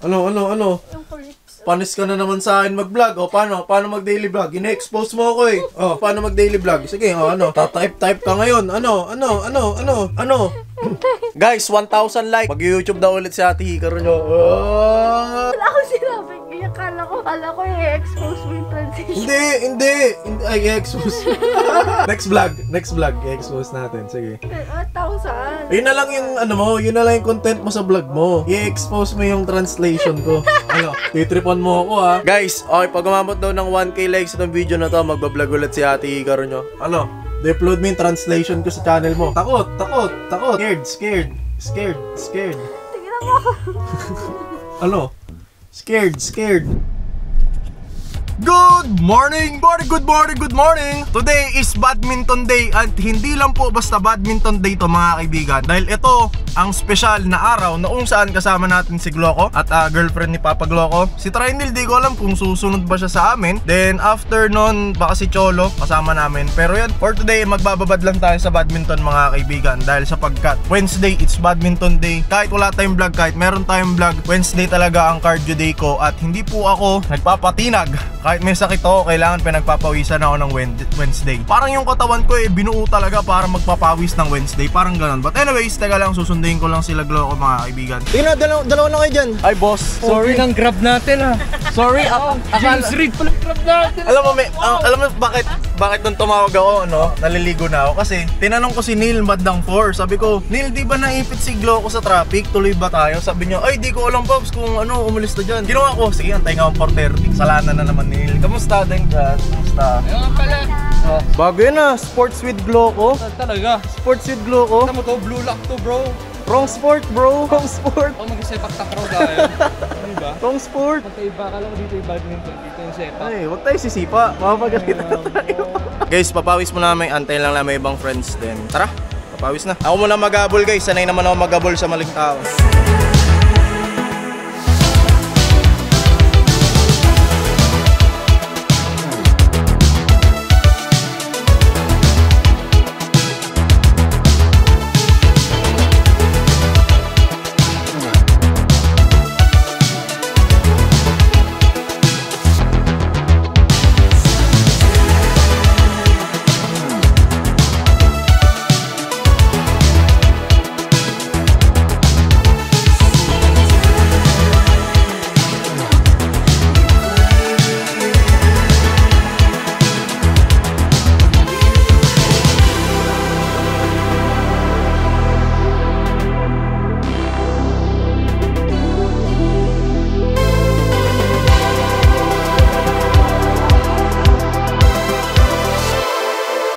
Ano? Yung kulips. Panis ka na naman sa akin mag-vlog. O, paano? Paano mag-daily vlog? Ine-expose mo ako eh. O, paano mag-daily vlog? Sige, o, ano? Tatype ka ngayon. Ano? Guys, 1,000 like. Mag-YouTube daw ulit si Ate Hikaru nyo. Wala akong sinabi. Kala ko i-expose mo yung transition. Hindi. Ay, i-expose. Next vlog, i-expose natin. Sige. 1,000. Yun na lang yung yun na lang yung content mo sa vlog mo. I-expose mo yung translation ko. Titripon mo ako ha. Guys, okay, pag umabot daw ng 1k likes itong video na to, magbablog ulit si Ate Hikaru nyo. I-upload mo yung translation ko sa channel mo. Takot. Scared. Tingnan mo ako. Scared. Good morning! Today is badminton day at hindi lang po basta badminton day to mga kaibigan. Dahil ito ang special na araw na kung saan kasama natin si Gloco at girlfriend ni Papa Gloco. Si Trinil di ko alam kung susunod ba siya sa amin. Then after nun baka si Cholo kasama namin. Pero yan, for today magbababad lang tayo sa badminton mga kaibigan. Dahil sapagkat Wednesday it's badminton day. Kahit wala tayong vlog, kahit meron tayong vlog, Wednesday talaga ang cardio day ko. At hindi po ako nagpapatinag. Kahit may sakit ako, kailangan pinagpapawisan ako ng Wednesday. Parang yung katawan ko binuo talaga para magpapawis ng Wednesday. Parang ganun. But anyways, teka lang, susundin ko lang sila Gloco mga kaibigan. Tingnan, dalawa na kayo dyan. Ay boss, Sorry ng grab natin Sorry, James Reid pala grab natin. alam mo bakit nung tumawag ako, naliligo na ako. Kasi tinanong ko si Neil bandang 4. Sabi ko, Neil, di ba naipit si Gloco sa traffic? Tuloy ba tayo? Sabi niya, ay di ko alam Pops kung umalis na dyan. Ginawa ko, sige, antay nga ako 4:30. Salanan na naman Neil. Kamusta din dyan? Kamusta? Ayun pala. Bago yun Sports with Gloco. Talaga. Sports with Gloco. Ano mo to? Blue lock to bro. Wrong sport bro. Wrong sport. Ako mag-sepak takraw tayo. Diba? Wrong sport. Magkaiba ka lang dito yung badminton. Dito yung sepak. Ay, huwag tayo sisipa. Mapapagalitan na tayo. Guys, papawis muna namin. Antayin lang namin ibang friends din. Tara, papawis na. Ako muna mag-abol guys. Sanay naman ako mag-abol sa maling tao.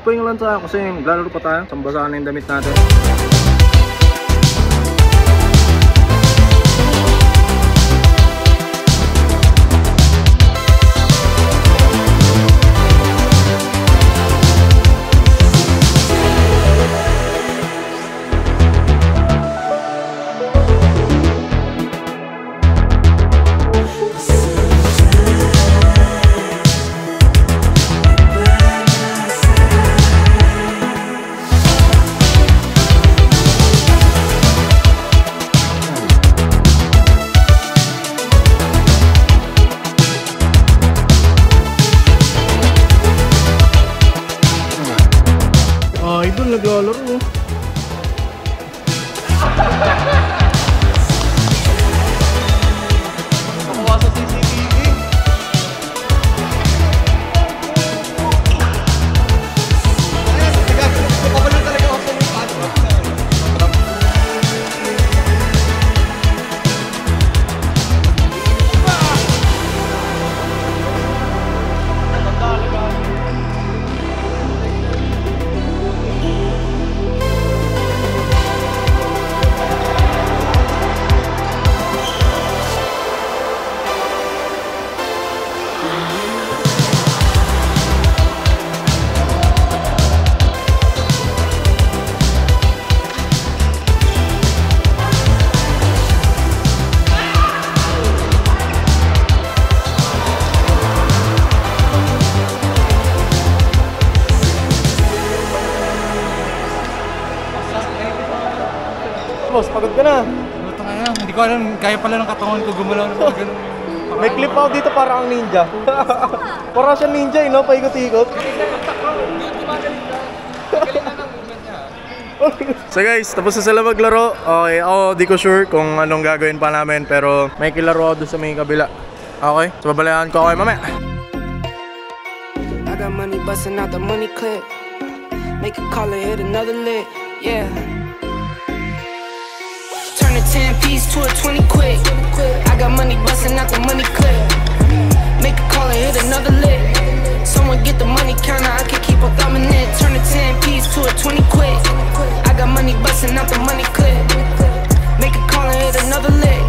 Pahinga lang tayo kasi lalaro pa tayo. Sambasahan na yung damit natin. Idol, naglalaro Nakuha sa CCTV. Papalo talaga ako sa mga passport. Boss, pagod ka na. Luto ka na, hindi Hindi ko alam, kaya pala ng katawan ko gumalaw ng mga ganun. May clip out dito para kang ninja. Para siya ninja, no? Paikot-ikot. So guys, tapos na sila maglaro. Okay, ako di ko sure kung anong gagawin pa namin, pero may kilaro ako doon sa may kabila. Okay, so babalayan ko okay mamaya. I got money busting out the money clip. Make a call and hit another lick. Yeah. Turn a 10-piece to a 20 quick. I got money busting out the money clip. Make a call and hit another lick. Someone get the money counter, I can keep on thumbing it. Turn a 10-piece to a 20 quick. I got money busting out the money clip. Make a call and hit another lick.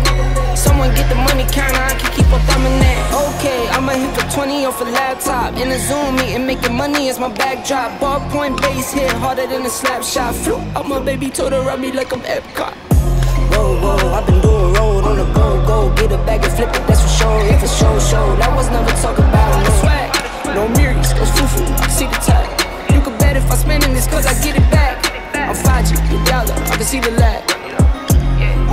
Someone get the money counter, I can keep on thumbing it. Okay, I'ma hit the 20 off a laptop. In a Zoom meeting, making money is my backdrop. Ballpoint base hit harder than a slap shot. Flew out my baby, told her rub me like I'm Epcot. Whoa, whoa, I've been doing road on the go. Get a bag and flip it, that's for sure. If it's show, that was never talk about no swag. No mirrors, no fufu, see the tag. You can bet if I spend this cause I get it back. I'm 5G, the dollar, I can see the lag.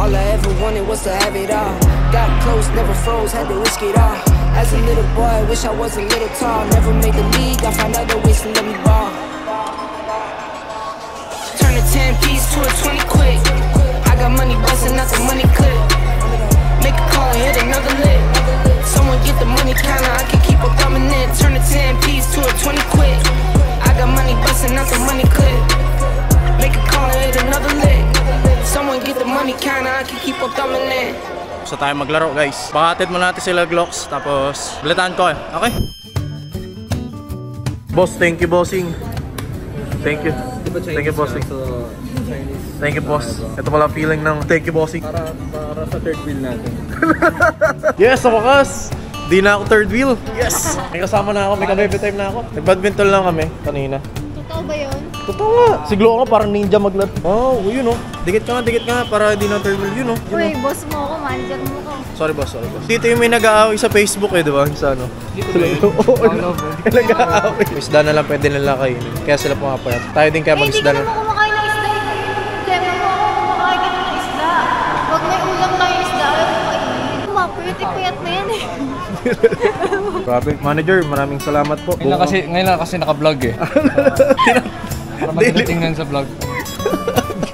All I ever wanted was to have it all. Got close, never froze, had to risk it all. As a little boy, wish I was a little tall. Never made the league, I found other ways to let me ball. Turn a 10-piece to a 20 quick. I got money busting out the money clip. Make a call and hit another lick. Someone get the money counter, I can keep on thumbing it. Turn a 10-piece to a 20 quick. I got money busting out the money clip. Make a call and hit another lick. Someone get the money counter, I can keep on thumbing it. So tayo maglaro guys. Pakatid mo natin sila Glocks, tapos balitaan ko okay? Boss, thank you bossing. Thank you. Thank you bossing. Thank you boss. Ito pala feeling ng thank you bossing. Para sa third wheel natin. Yes, sa wakas! Di na ako third wheel. Yes! May kasama na ako, may kabebe time na ako. Nag-badminton lang kami kanina. Totoo ba yun? Totoo nga. Si Glo ako parang ninja maglaro. Oh, yun oh. Dikit ka nga para di na third wheel. Yun oh. Uy, boss mo ako, manager mo ko. Sorry boss. Dito yung may nag-aaway sa Facebook di ba? Sa ano? Dito ba yun? Oo, nag-aaway. Isda na lang pwede nila kainin. Kaya sila pumapayat. Tayo din kaya mag-isda na. Hindi ka naman kumakain ng isda. Demo mo ako kumakain ka ng isda. Pag may ulam na yung isda, ayaw mo kainin. Puyat na yan eh. Grabe. Manager, maraming salamat po. Ngayon lang kasi naka-vlog eh. Para magdatingnan sa vlog.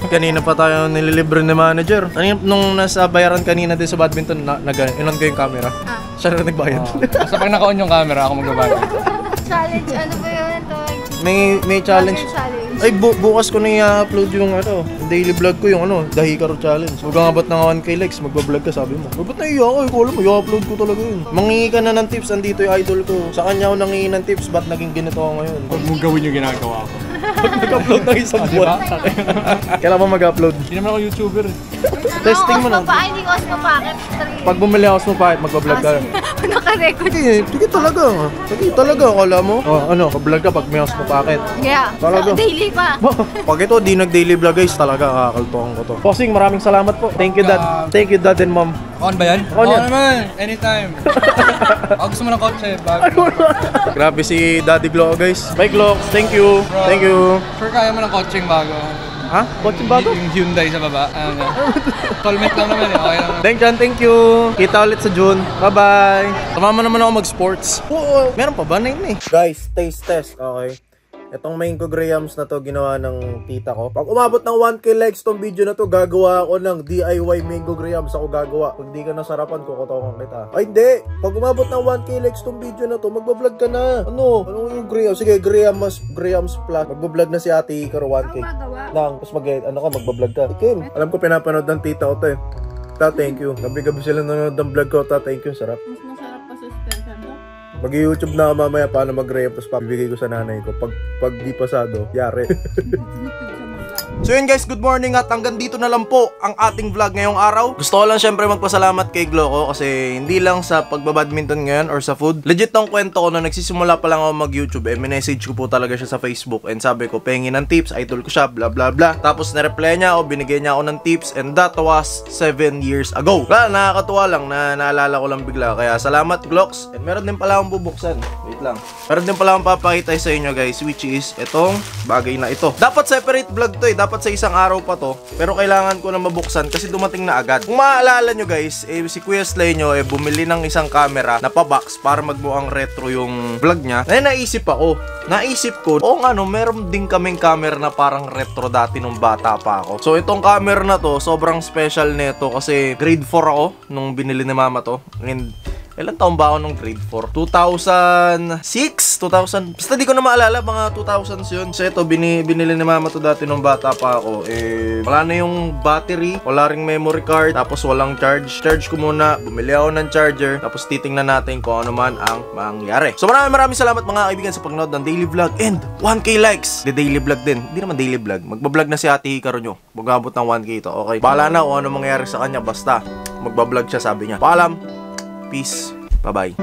Kanina pa tayo nililibre ni manager. Nung nasa bayaran kanina din sa badminton, inon ko yung camera. Siya na nagbayad. Basta pag naka-on yung camera, ako magbabayad. Challenge, ano ba yun? May challenge. Challenge. Ay, bukas ko na i-upload yung daily vlog ko, yung Dahi Karo Challenge. Huwag nga ba't na 1K likes, magbablog ka, sabi mo. Ba't naiya ako? Ikaw alam mo, i-upload ko talaga yun. Mangingi ka na ng tips, andito yung idol ko. Sa kanya ako nangingi ng tips, ba't naging ganito ako ngayon? Huwag mong gawin yung ginagawa ko. Mag-upload ng isang buwan. Kailan ba mag-upload? Hindi naman ako YouTuber eh. Testing mo na. Hindi ko osmo packet. Pag bumili ako sa mapahit, magbablog ka. Naka-record. Sige talaga. Sige talaga, akala mo. Kablog ka pag may house mo packet. Yeah. Talaga. Daily pa. Pag ito, di nag-daily vlog guys, talaga kakaltuhan ko to. Bossing, maraming salamat po. Thank you dad. Thank you dad and mom. On ba yan? On yan. Naman, anytime. Ako gusto mo ng kotse, Grabe si Daddy Glo guys. Bye Glo, thank you. Thank you. Sure kaya mo ng kotseng bago. Ha? Kotseng bago? Yung Hyundai sa baba. Solment lang naman eh, okay lang. Thank you. Kita ulit sa June. Bye-bye. Tumama naman ako mag-sports. Oo, meron pa ba na yun eh? Guys, taste test. Okay. Itong mango grahams na to ginawa ng tita ko. Pag umabot ng 1K likes tong video na to, gagawa ako ng DIY mango grahams ako gagawa. Pag di ka nasarapan, kukutawan kita. Ay hindi! Pag umabot ng 1K likes tong video na to, magbablog ka na. Ano yung grahams? Sige, grahams plus. Magbablog na si ate Ikaro 1K. Tapos magbablog ka. Kim, alam ko pinapanood ng tita ko to eh. Ta, thank you. Gabi-gabi sila nanonood ng vlog ko. Ta, thank you. Sarap. Mas masarap pa suspension mo. Mag-YouTube na ako mamaya paano mag-rehab, tapos papibigay ko sa nanay ko. Pag di pasado, yari. So yun guys, good morning at hanggang dito na lang po ang ating vlog ngayong araw. Gusto ko lang syempre magpasalamat kay Gloco kasi hindi lang sa pagbabadminton ngayon or sa food. Legit tong kwento ko na nagsisimula pa lang ako mag-YouTube minessage ko po talaga siya sa Facebook and sabi ko, pengi ng tips, idol ko siya, bla bla bla. Tapos na-reply niya ako, binigay niya ako ng tips and that was 7 years ago. Wala, nakakatuwa lang na naalala ko lang bigla. Kaya salamat Glocks. And meron din pala akong bubuksan. Wait lang. Meron din pala akong papakita sa inyo guys, which is itong bagay na ito. Dapat separate vlog to eh. Dapat dapat sa isang araw pa to, pero kailangan ko na mabuksan kasi dumating na agad. Kung maaalala nyo guys, si Kuya Slay nyo bumili ng isang camera na pa-box para magmukhang retro yung vlog niya. Naisip ko, oo nga no, meron din kaming camera na parang retro dati nung bata pa ako. So itong camera na to, sobrang special nito kasi grade 4 ako nung binili ni mama to. And ilan taon ba ako nung grade 4? 2006? 2000? Basta di ko na maalala, mga 2000s yun. So ito, binili ni mama to dati nung bata pa ako. Wala na yung battery, wala ring memory card, tapos walang charge. Charge ko muna, bumili ako ng charger, tapos titingnan natin kung ano man ang mangyari. So maraming salamat mga kaibigan sa pagnood ng daily vlog and 1k likes. The daily vlog din. Hindi naman daily vlog. Magbablog na si Ate Hikaru nyo. Mag-abot ng 1k ito. Okay. Bahala na kung ano mangyari sa kanya. Basta magbablog siya, sabi niya. Paalam. Peace. Bye-bye.